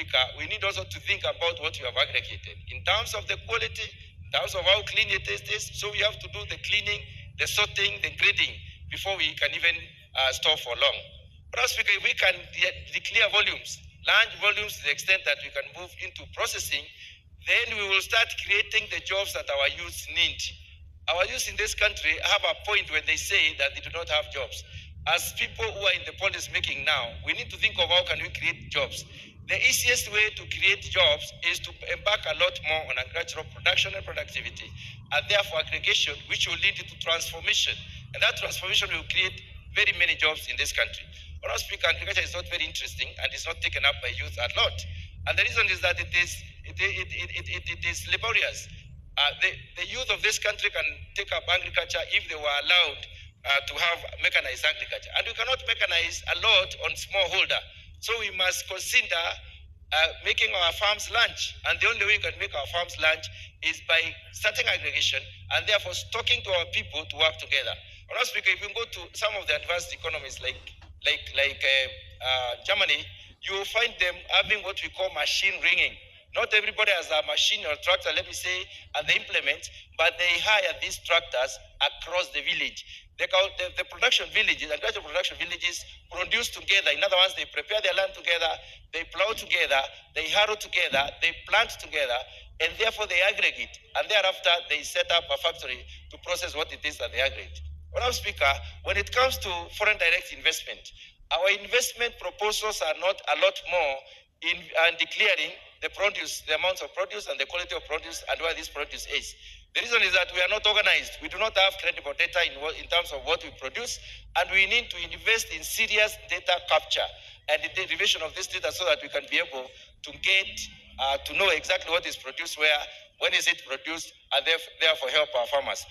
Speaker, we need also to think about what you have aggregated in terms of the quality, in terms of how clean it is. So we have to do the cleaning, the sorting, the grading before we can even store for long. Madam Speaker, if we can declare volumes, large volumes to the extent that we can move into processing, then we will start creating the jobs that our youth need. Our youth in this country have a point when they say that they do not have jobs. As people who are in the policy making now, we need to think of how can we create jobs. The easiest way to create jobs is to embark a lot more on agricultural production and productivity, and therefore aggregation, which will lead to transformation. And that transformation will create very many jobs in this country. Madam Speaker, agriculture is not very interesting and is not taken up by youth a lot. And the reason is that it is laborious. The youth of this country can take up agriculture if they were allowed to have mechanized agriculture. And we cannot mechanize a lot on smallholder. So we must consider making our farms large. And the only way we can make our farms large is by starting aggregation and therefore talking to our people to work together. Madam Speaker, if you go to some of the advanced economies like Germany, you will find them having what we call machine ringing. Not everybody has a machine or tractor, let me say, and they implement, but they hire these tractors across the village. The production villages, agricultural production villages produce together. In other words, they prepare their land together, they plow together, they harrow together, they plant together, and therefore they aggregate. And thereafter, they set up a factory to process what it is that they aggregate. Madam Speaker, when it comes to foreign direct investment, our investment proposals are not a lot more in declaring the produce, the amounts of produce and the quality of produce and where this produce is. The reason is that we are not organized. We do not have credible data in terms of what we produce, and we need to invest in serious data capture and the derivation of this data so that we can be able to get to know exactly what is produced where, when is it produced, and therefore help our farmers.